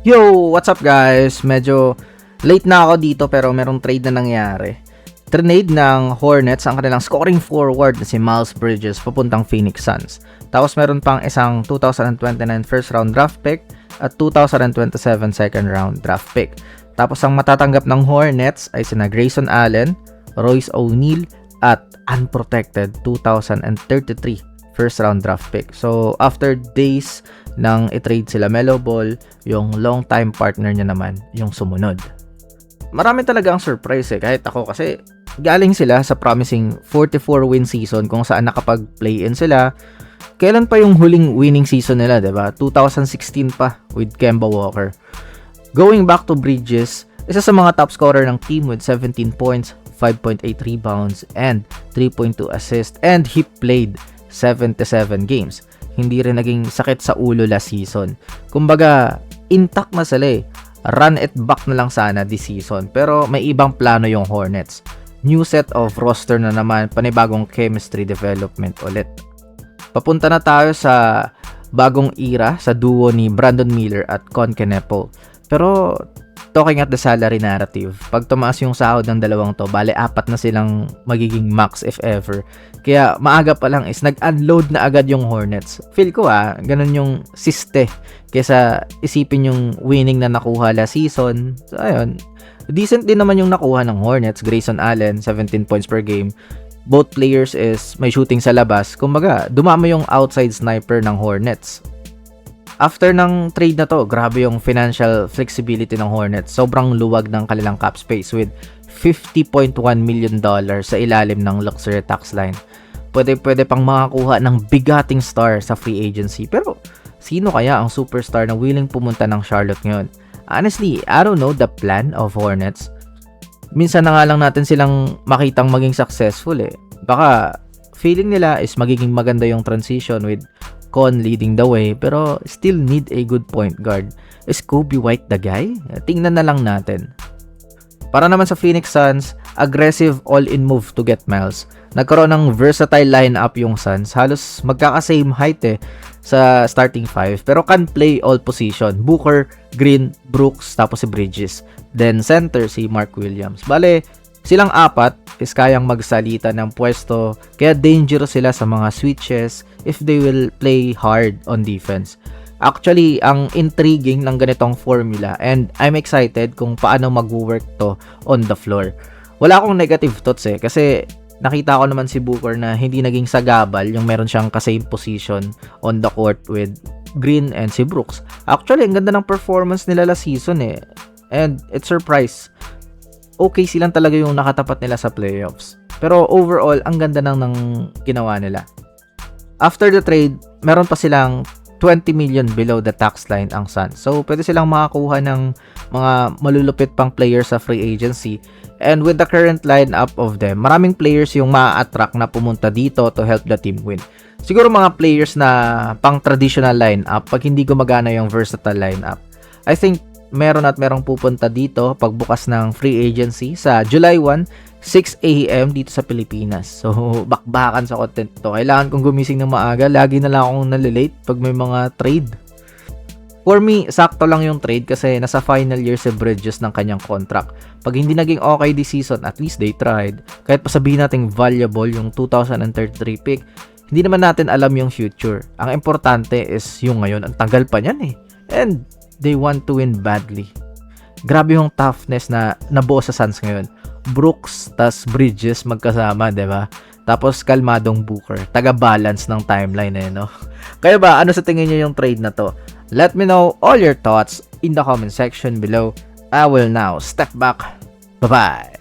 Yo! What's up guys? Medyo late na ako dito pero merong trade na nangyari. Trade ng Hornets ang kanilang scoring forward na si Miles Bridges papuntang Phoenix Suns. Tapos meron pang isang 2029 first round draft pick at 2027 second round draft pick. Tapos ang matatanggap ng Hornets ay sina Grayson Allen, Royce O'Neal at unprotected 2033 first round draft pick. So after days nang i-trade sila Melo Ball, yung long time partner niya naman yung sumunod. Marami talaga ang surprise kahit ako kasi galing sila sa promising 44 win season kung saan nakapag-play-in sila. Kailan pa yung huling winning season nila, 'di ba? 2016 pa with Kemba Walker. Going back to Bridges, isa sa mga top scorer ng team with 17 points, 5.8 rebounds and 3.2 assists, and he played 77 games. Hindi rin naging sakit sa ulo last season. Kumbaga, intact na sila Run it back na lang sana this season. Pero may ibang plano yung Hornets. New set of roster na naman, panibagong chemistry development ulit. Papunta na tayo sa bagong era sa duo ni Brandon Miller at Con Kneppel. Pero talking at the salary narrative, pag tumaas yung sahod ng dalawang to, bale 4 na silang magiging max if ever. Kaya maaga pa lang is nag-unload na agad yung Hornets. Feel ko ganun yung siste kaysa isipin yung winning na nakuha last season. So ayun, decent din naman yung nakuha ng Hornets. Grayson Allen, 17 points per game. Both players is may shooting sa labas. Kumbaga, dumami yung outside sniper ng Hornets. After ng trade na to, grabe yung financial flexibility ng Hornets. Sobrang luwag ng kanilang cap space with $50.1 million sa ilalim ng luxury tax line. Pwede pang makakuha ng bigating star sa free agency. Pero sino kaya ang superstar na willing pumunta ng Charlotte ngayon? Honestly, I don't know the plan of Hornets. Minsan na nga lang natin silang makitang maging successful Baka feeling nila is magiging maganda yung transition with Con leading the way, pero still need a good point guard. Is Kobe White the guy? Tingnan na lang natin. Para naman sa Phoenix Suns, aggressive all-in move to get Miles. Nagkaroon ng versatile lineup yung Suns. Halos magkaka-same height sa starting 5, pero can play all position. Booker, Green, Brooks, tapos si Bridges. Then center si Mark Williams. Bale, silang 4 is kayang magsalita ng pwesto, kaya dangerous sila sa mga switches if they will play hard on defense. Actually, ang intriguing ng ganitong formula, and I'm excited kung paano mag-work to on the floor. Wala akong negative thoughts kasi nakita ko naman si Booker na hindi naging sagabal yung meron siyang ka-same position on the court with Green and si Brooks. Actually, ang ganda ng performance nila last season and it's surprise. Okay silang talaga yung nakatapat nila sa playoffs. Pero overall, ang ganda ng ginawa nila. After the trade, meron pa silang 20 million below the tax line ang Suns. So, pwede silang makakuha ng mga malulupit pang players sa free agency. And with the current lineup of them, maraming players yung ma-attract na pumunta dito to help the team win. Siguro mga players na pang traditional lineup pag hindi gumagana yung versatile lineup. I think merong pupunta dito pagbukas ng free agency sa July 1, 6 AM dito sa Pilipinas. So, bakbakan sa content to. Kailangan kong gumising ng maaga. Lagi na lang akong nalilate pag may mga trade. For me, sakto lang yung trade kasi nasa final year si Bridges ng kanyang contract. Pag hindi naging okay this season, at least they tried. Kahit pa sabihin nating valuable yung 2033 pick, hindi naman natin alam yung future. Ang importante is yung ngayon. Ang tagal pa niyan And they want to win badly. Grabe yung toughness na nabuo sa Suns ngayon. Brooks tas Bridges magkasama, 'di ba? Tapos kalmadong Booker, taga-balance ng timeline no. Kaya ba ano sa tingin niyo yung trade na to? Let me know all your thoughts in the comment section below. I will now step back. Bye-bye.